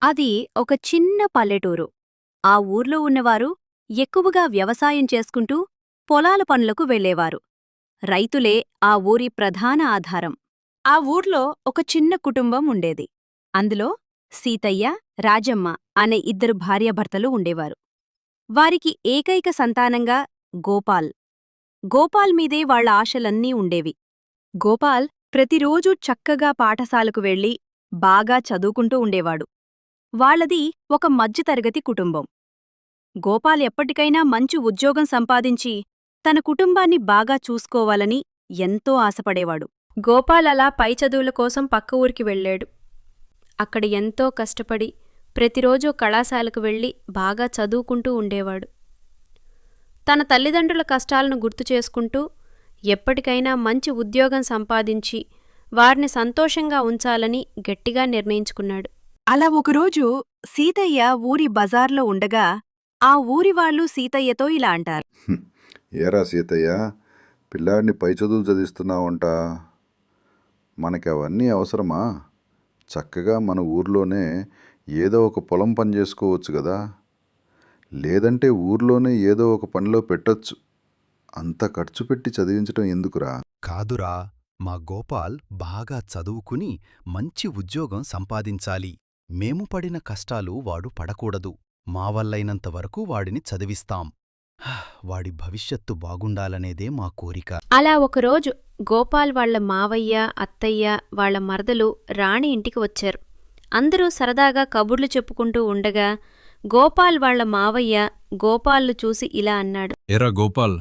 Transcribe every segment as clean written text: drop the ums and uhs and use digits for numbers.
అది ఒక చిన్న పల్లెటూరు. ఆ ఊర్లో ఉన్నవారు ఎక్కువగా వ్యవసాయం చేసుకుంటూ పొలాల పనులకు వెళ్ళేవారు. రైతులే ఆ ఊరి ప్రధాన ఆధారం. ఆ ఊర్లో ఒక చిన్న కుటుంబం ఉండేది. అందులో సీతయ్య, రాజమ్మ అనే ఇద్దరు భార్యాభర్తలు ఉండేవారు. వారికి ఏకైక సంతానంగా గోపాల్. గోపాల్ మీదే వాళ్ళ ఆశలన్నీ ఉండేవి. గోపాల్ ప్రతిరోజూ చక్కగా పాఠశాలకు వెళ్ళి బాగా చదువుకుంటూ ఉండేవాడు. వాళ్ళది ఒక మధ్యతరగతి కుటుంబం. గోపాల్ ఎప్పటికైనా మంచి ఉద్యోగం సంపాదించి తన కుటుంబాన్ని బాగా చూసుకోవాలని ఎంతో ఆశపడేవాడు. గోపాల్ అలా పై చదువుల కోసం పక్క ఊరికి వెళ్ళాడు. అక్కడ ఎంతో కష్టపడి ప్రతిరోజూ కళాశాలకు వెళ్ళి బాగా చదువుకుంటూ ఉండేవాడు. తన తల్లిదండ్రుల కష్టాలను గుర్తు చేసుకుంటూ ఎప్పటికైనా మంచి ఉద్యోగం సంపాదించి వారిని సంతోషంగా ఉంచాలని గట్టిగా నిర్ణయించుకున్నాడు. అలా ఒకరోజు సీతయ్య ఊరి బజార్లో ఉండగా ఆ ఊరివాళ్లు సీతయ్యతో ఇలా అంటారు. హ్మ్. ఏరా సీతయ్య, పిల్లాడిని పై చదువులు చదివిస్తున్నావంట. మనకి అవన్నీ అవసరమా? చక్కగా మన ఊర్లోనే ఏదో ఒక పొలం పని చేసుకోవచ్చు కదా. లేదంటే ఊర్లోనే ఏదో ఒక పనిలో పెట్టొచ్చు. అంత ఖర్చు పెట్టి చదివించటం ఎందుకురా? కాదురా, మా గోపాల్ బాగా చదువుకుని మంచి ఉద్యోగం సంపాదించాలి. మేము పడిన కష్టాలు వాడు పడకూడదు. మా వల్లైనంతవరకు వాడిని చదివిస్తాం. వాడి భవిష్యత్తు బాగుండాలనేదే మా కోరిక. అలా ఒకరోజు గోపాల్ వాళ్ల మావయ్య, అత్తయ్య, వాళ్ల మరదలు రాణి ఇంటికి వచ్చారు. అందరూ సరదాగా కబుర్లు చెప్పుకుంటూ ఉండగా గోపాల్ వాళ్ల మావయ్య గోపాల్ను చూసి ఇలా అన్నాడు. ఎరా గోపాల్,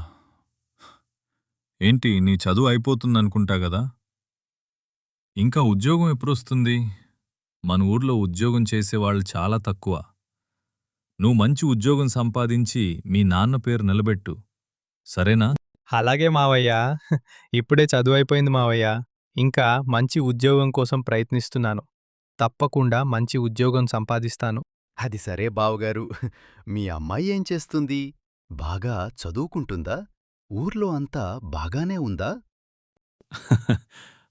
ఏంటి నీ చదువు అయిపోతుందనుకుంటా గదా? ఇంకా ఉద్యోగం ఎప్పుడొస్తుంది? మన ఊర్లో ఉద్యోగం చేసేవాళ్ళు చాలా తక్కువ. నువ్వు మంచి ఉద్యోగం సంపాదించి మీ నాన్న పేరు నిలబెట్టు, సరేనా? అలాగే మావయ్య. ఇప్పుడే చదువైపోయింది మావయ్య. ఇంకా మంచి ఉద్యోగం కోసం ప్రయత్నిస్తున్నాను. తప్పకుండా మంచి ఉద్యోగం సంపాదిస్తాను. అది సరే బావగారు, మీ అమ్మాయి ఏం చేస్తుంది? బాగా చదువుకుంటుందా? ఊర్లో అంతా బాగానే ఉందా?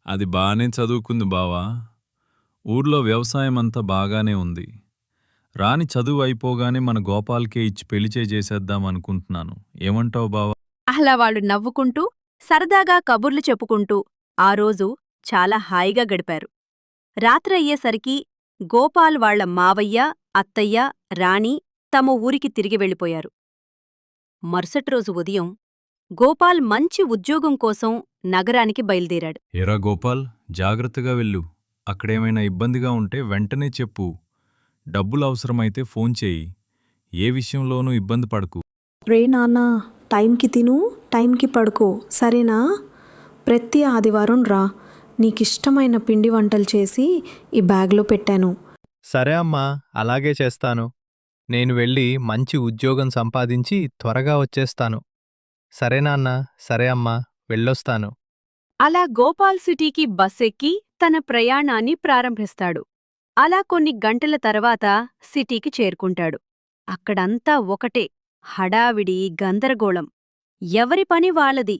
అది బానే చదువుకుంది బావా. ఊర్లో వ్యవసాయమంతా బాగానే ఉంది. రాని చదువు అయిపోగానే మన గోపాల్కే ఇచ్చి పెళ్లిచే చేసేద్దామనుకుంటున్నాను. ఏమంటావు బావా? అలా వాళ్ళు నవ్వుకుంటూ సరదాగా కబుర్లు చెప్పుకుంటూ ఆ రోజు చాలా హాయిగా గడిపారు. రాత్రయ్యేసరికి గోపాల్ వాళ్ల మావయ్య, అత్తయ్య, రాణి తమ ఊరికి తిరిగి వెళ్ళిపోయారు. మరుసటి రోజు ఉదయం గోపాల్ మంచి ఉద్యోగం కోసం నగరానికి బయలుదేరాడు. ఎరా గోపాల్, జాగ్రత్తగా వెళ్ళు. అక్కడేమైనా ఇబ్బందిగా ఉంటే వెంటనే చెప్పు. డబ్బులు అవసరమైతే ఫోన్ చేయి. ఏ విషయంలోనూ ఇబ్బంది పడకు. రే నాన్న, టైంకి తిను, టైంకి పడుకో, సరేనా? ప్రతి ఆదివారం రా. నీకిష్టమైన పిండి వంటలు చేసి ఈ బ్యాగ్లో పెట్టాను. సరే అమ్మా, అలాగే చేస్తాను. నేను వెళ్ళి మంచి ఉద్యోగం సంపాదించి త్వరగా వచ్చేస్తాను. సరే నాన్న, సరే అమ్మా, వెళ్ళొస్తాను. అలా గోపాల్ సిటీకి బస్సెక్కి తన ప్రయాణాన్ని ప్రారంభిస్తాడు. అలా కొన్ని గంటల తర్వాత సిటీకి చేరుకుంటాడు. అక్కడంతా ఒకటే హడావిడి, గందరగోళం. ఎవరి పని వాళ్ళది.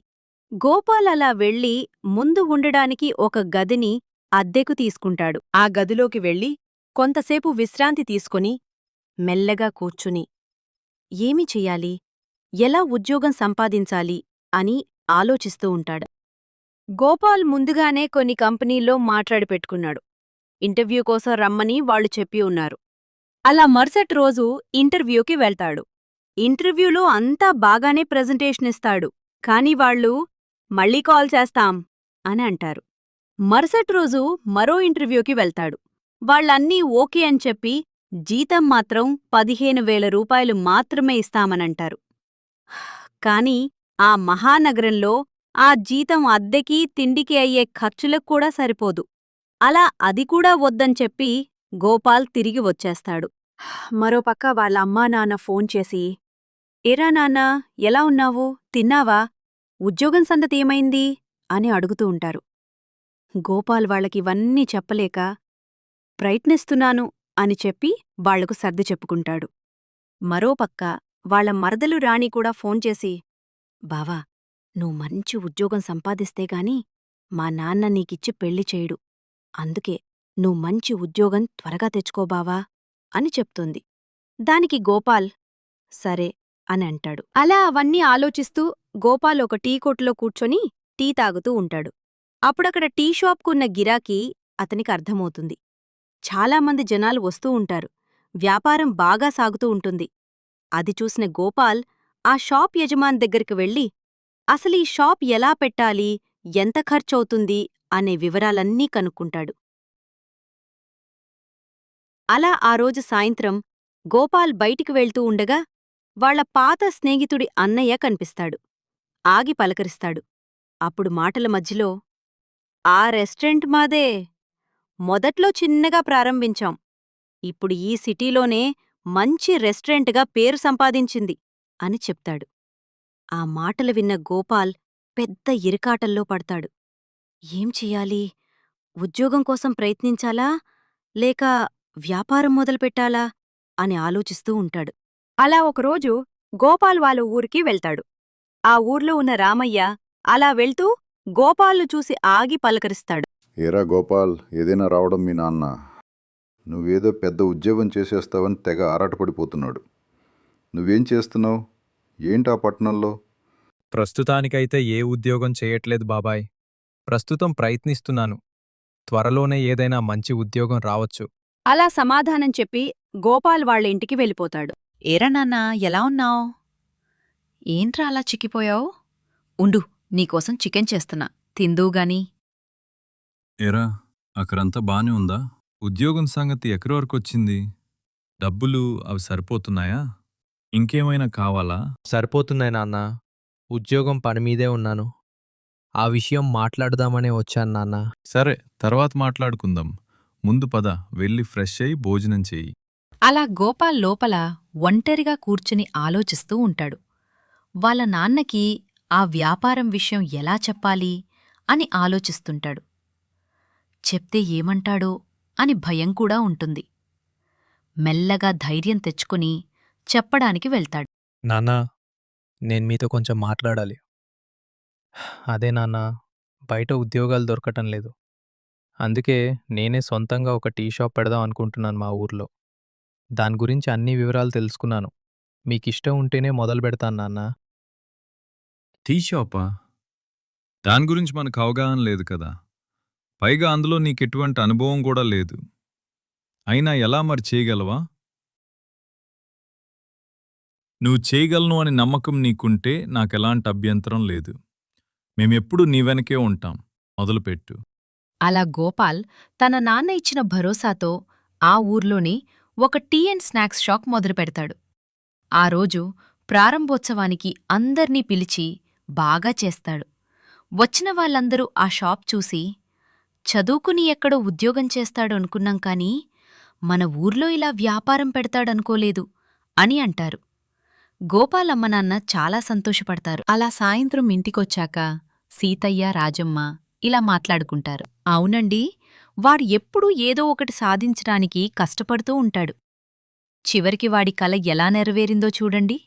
గోపాల్ అలా వెళ్ళి ముందు ఉండడానికి ఒక గదిని అద్దెకు తీసుకుంటాడు. ఆ గదిలోకి వెళ్ళి కొంతసేపు విశ్రాంతి తీసుకుని మెల్లగా కూర్చుని ఏమి చెయ్యాలి, ఎలా ఉద్యోగం సంపాదించాలి అని ఆలోచిస్తూ ఉంటాడు. గోపాల్ ముందుగానే కొన్ని కంపెనీల్లో మాట్లాడి పెట్టుకున్నాడు. ఇంటర్వ్యూ కోసం రమ్మని వాళ్లు చెప్పి ఉన్నారు. అలా మరుసటి రోజు ఇంటర్వ్యూకి వెళ్తాడు. ఇంటర్వ్యూలో అంతా బాగానే ప్రెజెంటేషన్ ఇస్తాడు. కాని వాళ్ళు మళ్ళీ కాల్ చేస్తాం అని అంటారు. మరుసటి రోజు మరో ఇంటర్వ్యూకి వెళ్తాడు. వాళ్ళన్నీ ఓకే అని చెప్పి జీతం మాత్రం 15,000 రూపాయలు మాత్రమే ఇస్తామనంటారు. కాని ఆ మహానగరంలో ఆ జీతం అద్దెకి, తిండికి అయ్యే ఖర్చులకు కూడా సరిపోదు. అలా అది కూడా వద్దని చెప్పి గోపాల్ తిరిగి వచ్చేస్తాడు. మరోపక్క వాళ్ళ అమ్మానాన్న ఫోన్ చేసి, ఏరా నాన్నా, ఎలా ఉన్నావు, తిన్నావా, ఉద్యోగం సంగతి ఏమైంది అని అడుగుతూ ఉంటారు. గోపాల్ వాళ్ళకివన్నీ చెప్పలేక ప్రయత్నిస్తున్నాను అని చెప్పి వాళ్లకు సర్ది చెప్పుకుంటాడు. మరోపక్క వాళ్ల మరదలు రాణి కూడా ఫోన్ చేసి, బావా, నువ్వు మంచి ఉద్యోగం సంపాదిస్తేగాని మా నాన్న నీకిచ్చి పెళ్లి చేయడు. అందుకే నువ్వు మంచి ఉద్యోగం త్వరగా తెచ్చుకోబావా అని చెప్తుంది. దానికి గోపాల్ సరే అని అంటాడు. అలా అవన్నీ ఆలోచిస్తూ గోపాల్ ఒక టీ కొట్టులో కూర్చొని టీ తాగుతూ ఉంటాడు. అప్పుడక్కడ టీ షాప్కున్న గిరాకీ అతనికి అర్థమవుతుంది. చాలామంది జనాలు వస్తూ ఉంటారు. వ్యాపారం బాగా సాగుతూ ఉంటుంది. అది చూసిన గోపాల్ ఆ షాప్ యజమాని దగ్గరికి వెళ్ళి అసలీ షాప్ ఎలా పెట్టాలి, ఎంత ఖర్చవుతుంది అనే వివరాలన్నీ కనుక్కుంటాడు. అలా ఆ రోజు సాయంత్రం గోపాల్ బయటికి వెళ్తూ ఉండగా వాళ్ళ పాత స్నేహితుడి అన్నయ్య కనిపిస్తాడు. ఆగి పలకరిస్తాడు. అప్పుడు మాటల మధ్యలో, "ఆ రెస్టారెంట్ మాదే. మొదట్లో చిన్నగా ప్రారంభించాం. ఇప్పుడు ఈ సిటీలోనే మంచి రెస్టారెంట్గా పేరు సంపాదించింది" అని చెప్తాడు. ఆ మాటలు విన్న గోపాల్ పెద్ద ఇరకాటంలో పడతాడు. ఏం చెయ్యాలి? ఉద్యోగం కోసం ప్రయత్నించాలా లేక వ్యాపారం మొదలుపెట్టాలా అని ఆలోచిస్తూ ఉంటాడు. అలా ఒకరోజు గోపాల్ వాళ్ళ ఊరికి వెళ్తాడు. ఆ ఊర్లో ఉన్న రామయ్య అలా వెళ్తూ గోపాల్ను చూసి ఆగి పలకరిస్తాడు. ఏరా గోపాల్, ఏదైనా రావడం మీ నాన్న. నువ్వేదో పెద్ద ఉద్యోగం చేసేస్తావని తెగ ఆరాటపడిపోతున్నాడు. నువ్వేం చేస్తున్నావు? ఏంటా పట్టణంలో? ప్రస్తుతానికైతే ఏ ఉద్యోగం చేయట్లేదు బాబాయ్. ప్రస్తుతం ప్రయత్నిస్తున్నాను. త్వరలోనే ఏదైనా మంచి ఉద్యోగం రావచ్చు. అలా సమాధానం చెప్పి గోపాల్ వాళ్ళ ఇంటికి వెళ్ళిపోతాడు. ఏరా నాన్నా, ఎలా ఉన్నావ్? ఏంట్రా అలా చిక్కిపోయావు? ఉండు, నీకోసం చికెన్ చేస్తున్నా, తిందూగాని. ఎరా, అక్కడంతా బానే ఉందా? ఉద్యోగం సంగతి ఎక్కడి వరకొచ్చింది? డబ్బులు అవి సరిపోతున్నాయా? ఇంకేమైనా కావాలా? సరిపోతున్నాయి నాన్నా. ఉద్యోగం పనిమీదే ఉన్నాను. ఆ విషయం మాట్లాడుదామనే వచ్చాను నాన్నా. సరే, తర్వాత మాట్లాడుకుందాం. ముందు పద, వెళ్ళి ఫ్రెష్ అయి భోజనం చెయ్యి. అలా గోపాల్ లోపల ఒంటరిగా కూర్చుని ఆలోచిస్తూ ఉంటాడు. వాళ్ళ నాన్నకి ఆ వ్యాపారం విషయం ఎలా చెప్పాలి అని ఆలోచిస్తుంటాడు. చెప్తే ఏమంటాడో అని భయం కూడా ఉంటుంది. మెల్లగా ధైర్యం తెచ్చుకుని చెప్పడానికి వెళ్తాడు. నాన్నా, నేను మీతో కొంచెం మాట్లాడాలి. అదే నాన్నా, బయట ఉద్యోగాలు దొరకటం లేదు. అందుకే నేనే సొంతంగా ఒక టీ షాప్ పెడదాం అనుకుంటున్నాను మా ఊర్లో. దాని గురించి అన్ని వివరాలు తెలుసుకున్నాను. మీకిష్టం ఉంటేనే మొదలు పెడతాను నాన్నా. టీ షాపా? దాని గురించి మనకు అవగాహన లేదు కదా. పైగా అందులో నీకెటువంటి అనుభవం కూడా లేదు. అయినా ఎలా మరి చేయగలవా? నువ్వు చేయగలను అని నమ్మకం నీకుంటే నాకెలాంటి అభ్యంతరం లేదు. మేమెప్పుడూ నీ వెనకే ఉంటాం. మొదలుపెట్టు. అలా గోపాల్ తన నాన్న ఇచ్చిన భరోసాతో ఆ ఊర్లోనే ఒక టీ అండ్ స్నాక్స్ షాప్ మొదలుపెడతాడు. ఆ రోజు ప్రారంభోత్సవానికి అందర్నీ పిలిచి బాగా చేస్తాడు. వచ్చిన వాళ్ళందరూ ఆ షాప్ చూసి, చదువుకుని ఎక్కడో ఉద్యోగం చేస్తాడు అనుకున్నాం కానీ మన ఊర్లో ఇలా వ్యాపారం పెడతాడనుకోలేదు అని అంటారు. గోపాల్ అమ్మనాన్న చాలా సంతోషపడతారు. అలా సాయంత్రం ఇంటికొచ్చాక సీతయ్య, రాజమ్మ ఇలా మాట్లాడుకుంటారు. అవునండి, వాడు ఎప్పుడూ ఏదో ఒకటి సాధించడానికి కష్టపడుతూ ఉంటాడు. చివరికి వాడి కల ఎలా నెరవేరిందో చూడండి.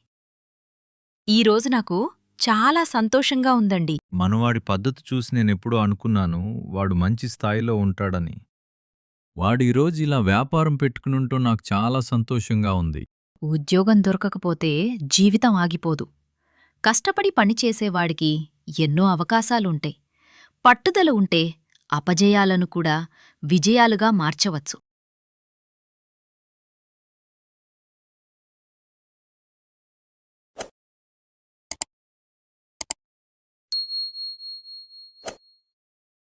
ఈరోజు నాకు చాలా సంతోషంగా ఉందండి. మనవాడి పద్ధతి చూసి నేనెప్పుడూ అనుకున్నాను వాడు మంచి స్థాయిలో ఉంటాడని. వాడు ఈరోజు ఇలా వ్యాపారం పెట్టుకునుంటూ నాకు చాలా సంతోషంగా ఉంది. ఉద్యోగం దొరకకపోతే జీవితం ఆగిపోదు. కష్టపడి పనిచేసేవాడికి ఎన్నో అవకాశాలుంటాయి. పట్టుదల ఉంటే అపజయాలను కూడా విజయాలుగా మార్చవచ్చు.